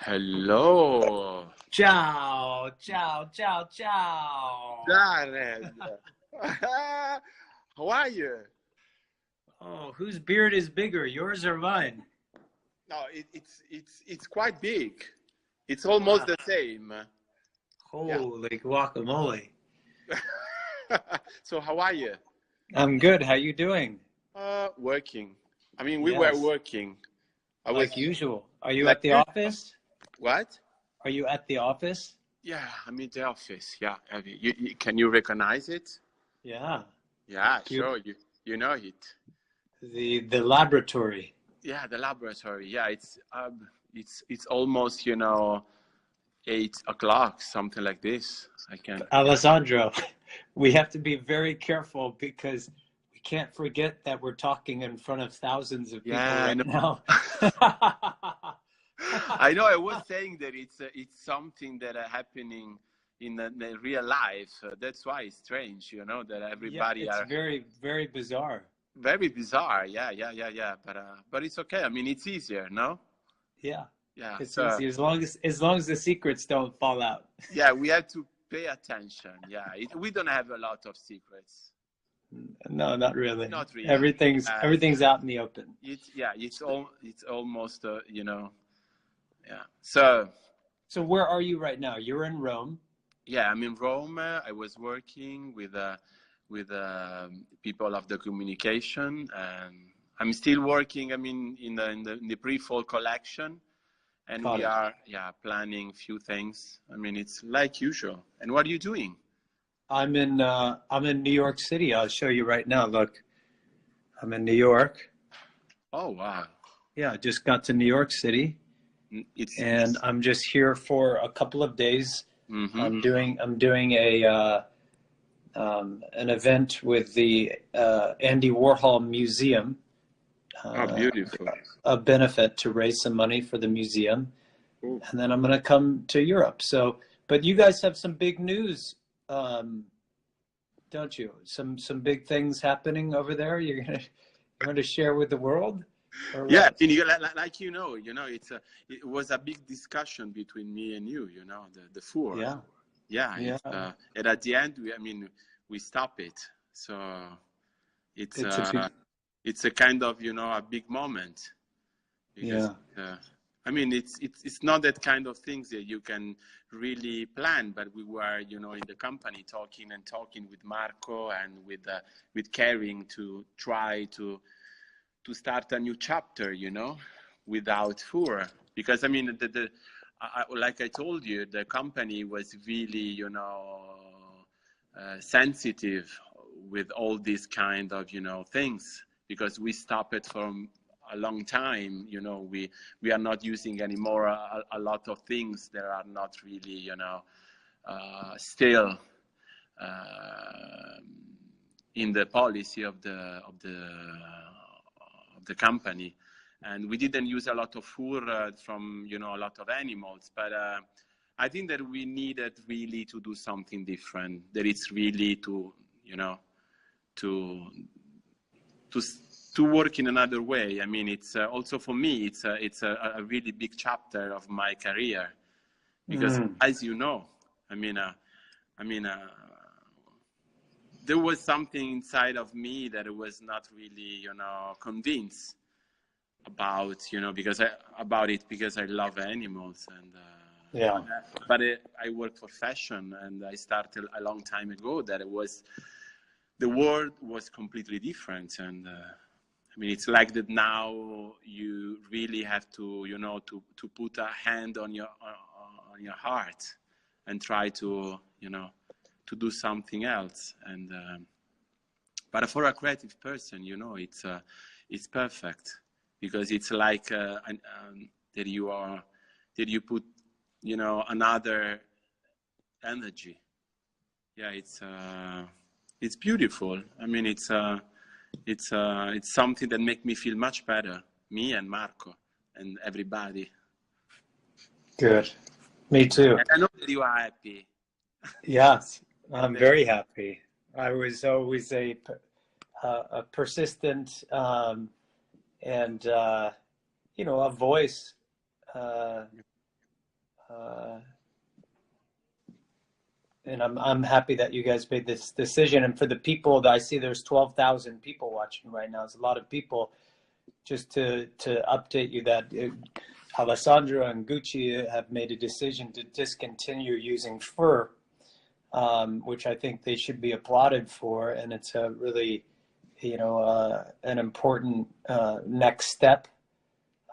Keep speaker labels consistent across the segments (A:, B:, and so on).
A: Hello,
B: Ciao, ciao, ciao, ciao.
A: Jared. How are you?
B: Oh, whose beard is bigger, yours or mine?
A: No, it's quite big. It's almost
B: Wow,
A: the same. Yeah.
B: holy guacamole.
A: So how are you?
B: I'm good. How you doing?
A: Working. I mean, we were
B: Yes,
A: working. I was
B: like usual. Are you
A: like
B: at the
A: usual.
B: office?
A: What?
B: Are you at the office?
A: Yeah, I'm in the office. Yeah. Can you recognize it?
B: Yeah.
A: Yeah,
B: You
A: sure. You know it.
B: the laboratory.
A: Yeah, the laboratory. Yeah, it's almost 8 o'clock, something like this. I can.
B: Alessandro, we have to be very careful because we can't forget that we're talking in front of thousands of people
A: Yeah, I
B: right
A: know.
B: now.
A: I know. I was saying that it's something that are happening in the real life. That's why it's strange, that
B: Yeah,
A: everybody
B: it's
A: are
B: very, very bizarre.
A: very bizarre. Yeah. But it's okay. I mean, it's easier, no?
B: Yeah,
A: Yeah.
B: it's
A: So
B: easy as long as the secrets don't fall out.
A: yeah, we have to pay attention. Yeah, we don't have a lot of secrets.
B: No, not really.
A: Not really.
B: Everything's out in the open.
A: It's almost yeah. So
B: So where are you right now? You're in Rome.
A: yeah, I'm in Rome. I was working with people of the communication, and I'm still working. I mean, in the pre-fall collection, and
B: Got
A: we
B: it.
A: are planning few things. I mean, it's like usual. And what are you doing?
B: I'm in New York City. I'll show you right now. Look, I'm in New York.
A: Oh wow,
B: Yeah, I just got to New York City,
A: it's
B: and I'm just here for a couple of days.
A: mm-hmm.
B: I'm doing an event with the Andy Warhol Museum,
A: Oh, beautiful.
B: a benefit to raise some money for the museum,
A: Cool.
B: and then I'm going to come to Europe. So, but you guys have some big news, don't you? Some big things happening over there. You're going to share with the world, or
A: Yeah,
B: what?
A: and like it was a big discussion between me and you. The four.
B: Yeah,
A: Yeah,
B: yeah.
A: and at the end, we stop it. So it's
B: It's a big,
A: it's a kind of a big moment because
B: yeah,
A: I mean it's not that kind of things that you can really plan. But we were in the company talking with Marco and with Kering to try to start a new chapter, without Fur. Because I mean, like I told you, the company was really, sensitive with all these kind of, things, because we stopped it from a long time. We are not using anymore a lot of things that are not really, still in the policy of the company. And we didn't use a lot of fur from a lot of animals, but I think that we needed really to do something different. That it's really to to to work in another way. I mean, it's also for me, it's a really big chapter of my career, because as you know, I mean, there was something inside of me that was not really, convinced about, because I love animals. And
B: yeah.
A: but I work for fashion, and I started a long time ago that the world was completely different. And I mean, it's like that now you really have to, to put a hand on your heart and try to, to do something else. And but for a creative person, it's perfect, because it's like that you put, another energy. Yeah, it's beautiful. I mean, it's something that makes me feel much better, me and Marco and everybody.
B: Good. Me too.
A: And I know that you are happy.
B: Yes, I'm very happy. I was always a persistent and a voice and I'm happy that you guys made this decision. And for the people that I see, there's 12,000 people watching right now. It's a lot of people. Just to update you that Alessandro and Gucci have made a decision to discontinue using fur, which I think they should be applauded for. And it's a really, an important next step.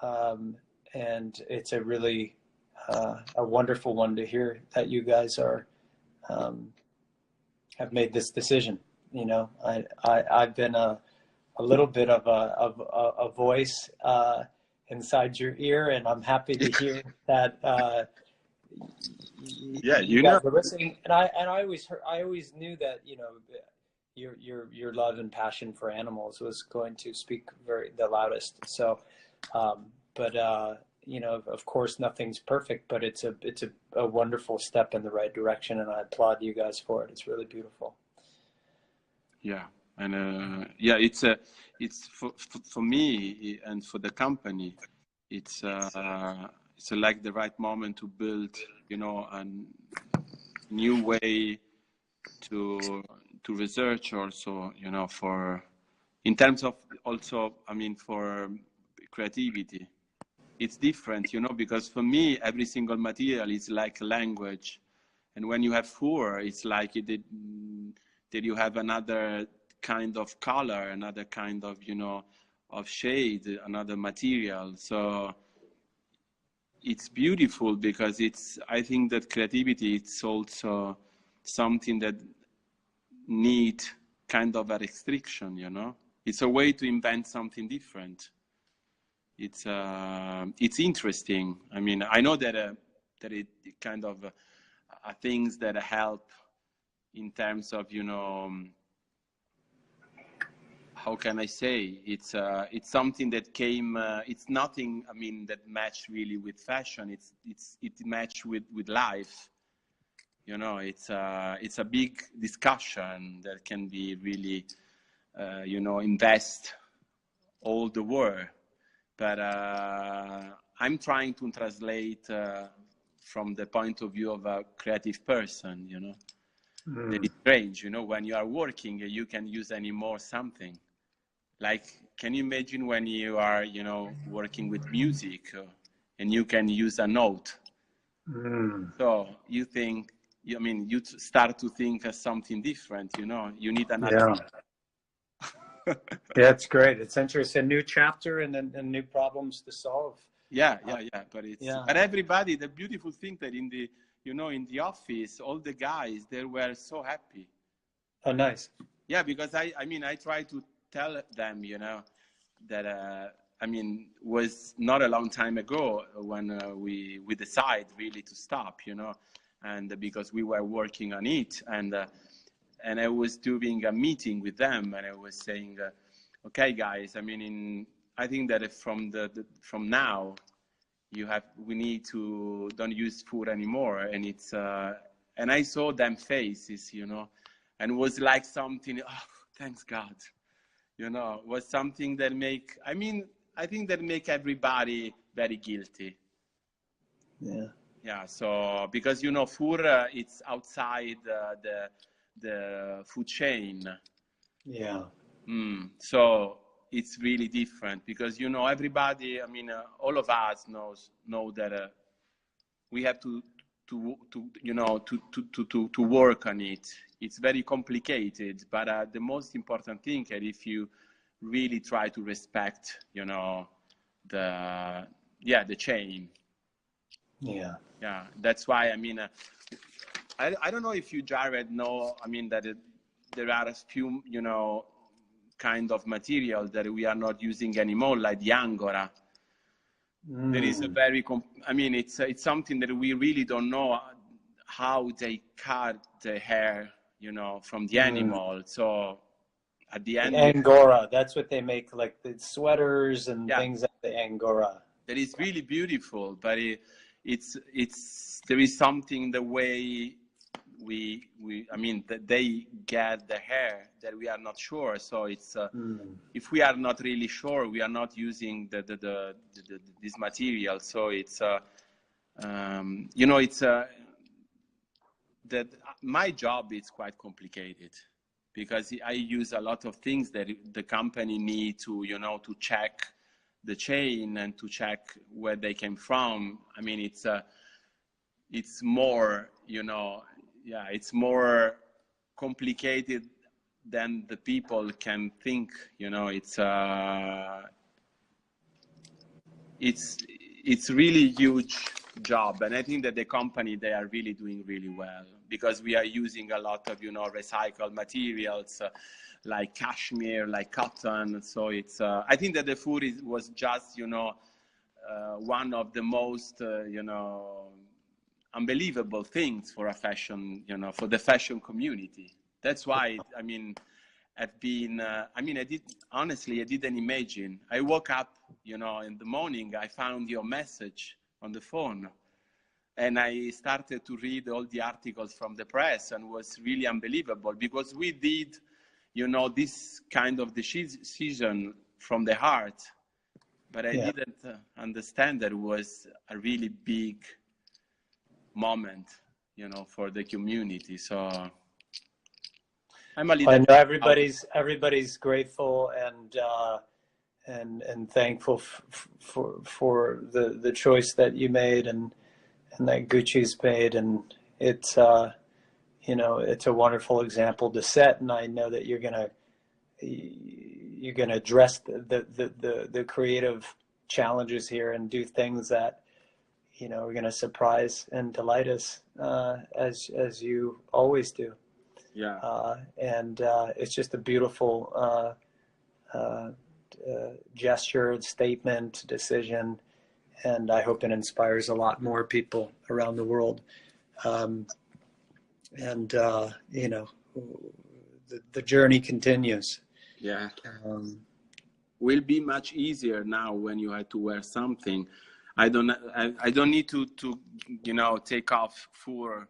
B: And it's a really a wonderful one to hear that you guys are have made this decision. I've been a little bit of a voice inside your ear, and I'm happy to hear that. You guys are listening, and I always knew that your love and passion for animals was going to speak the loudest. So, of course, nothing's perfect, but it's a wonderful step in the right direction, and I applaud you guys for it. It's really beautiful.
A: Yeah, and it's for me and for the company, it's like the right moment to build, a new way to research also, in terms of also, for creativity. It's different, because for me, every single material is like a language. And when you have fur, it's like that you have another kind of color, another kind of, of shade, another material. So it's beautiful because I think that creativity, it's also something that need kind of a restriction, It's a way to invent something different. It's interesting. I know that it kind of are things that help in terms of, how can I say? It's something that came. It's nothing. That matched really with fashion. It matched with life. It's a big discussion that can be really, invest all the world. But I'm trying to translate from the point of view of a creative person, It's strange, when you are working, you can use anymore something. Like, can you imagine when you are, working with music and you can use a note? So you think, you start to think of something different, you need another.
B: Yeah. Yeah, it's great. It's interesting. A new chapter and new problems to solve.
A: Yeah. But everybody, the beautiful thing that in the, in the office, all the guys, they were so happy.
B: Oh, nice.
A: Yeah, because I try to tell them, that, was not a long time ago when we decided really to stop, and because we were working on it, and I was doing a meeting with them, and I was saying, okay, guys, I think that from now, we need to don't use food anymore, and it's and I saw them faces, and it was like something. Oh, thanks God, was something that I think that make everybody very guilty.
B: Yeah.
A: Yeah. So because food, it's outside the food chain.
B: Yeah.
A: So it's really different because everybody. All of us know that we have to work on it. It's very complicated, but the most important thing is if you really try to respect, the chain.
B: Yeah.
A: Yeah. That's why I don't know if you, Jared, know. That there are a few, kind of material that we are not using anymore, like the angora. There is a very, it's something that we really don't know how they cut the hair, from the animal. So at the end,
B: Angora, that's what they make, like the sweaters and things like the Angora.
A: That is really beautiful, but there is something the way that they get the hair that we are not sure. So it's if we are not really sure, we are not using this material. So it's You know, it's that my job is quite complicated because I use a lot of things that the company need to, you know, to check the chain and to check where they came from. I mean, it's more, you know, yeah, it's more complicated than the people can think. You know, it's really huge job, and I think that the company, they are really doing really well because we are using a lot of, you know, recycled materials like cashmere, like cotton. So it's I think that the food was just, you know, one of the most you know, unbelievable things for a fashion, you know, for the fashion community. That's why I mean, I've been I mean, I didn't imagine. I woke up, you know, in the morning, I found your message on the phone, and I started to read all the articles from the press, and it was really unbelievable because we did, you know, this kind of decision from the heart, but I didn't understand that it was a really big moment, you know, for the community. So I'm a little.
B: I know everybody's grateful and thankful for the choice that you made and that Gucci's made, and it's you know, it's a wonderful example to set, and I know that you're gonna address the creative challenges here and do things that, you know, are gonna surprise and delight us as you always do.
A: Yeah.
B: And it's just a beautiful gesture, statement, decision, and I hope it inspires a lot more people around the world. And you know, the journey continues.
A: Yeah. Will be much easier now when you have to wear something. I don't need to you know, take off fur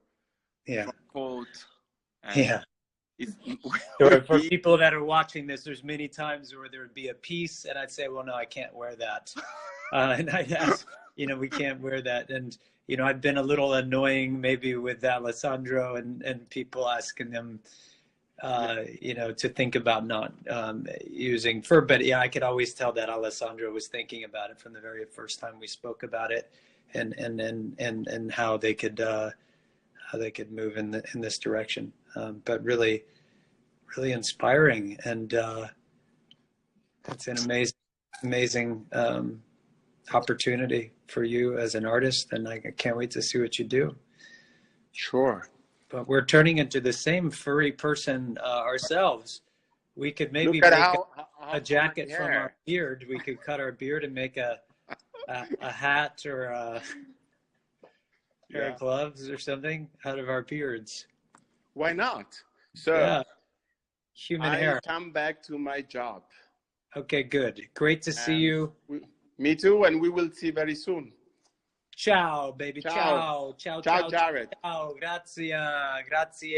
A: coat.
B: Yeah. For people that are watching this, there's many times where there would be a piece and I'd say, well, no, I can't wear that. And I'd ask, you know, we can't wear that. And, you know, I've been a little annoying maybe with Alessandro and people asking them, you know, to think about not using fur. But yeah, I could always tell that Alessandro was thinking about it from the very first time we spoke about it, and how they could move in this direction. But really inspiring, and it's an amazing opportunity for you as an artist, and I can't wait to see what you do.
A: Sure.
B: But we're turning into the same furry person ourselves. We could maybe
A: make
B: a jacket from our beard. We could cut our beard and make a hat or a pair of gloves or something out of our beards.
A: Why not? So
B: yeah. Human hair.
A: I come back to my job.
B: Okay, good. Great to see you.
A: Me too, and we will see very soon.
B: Ciao, baby. Ciao.
A: Ciao, Jared.
B: Ciao. Grazie.
A: Grazie.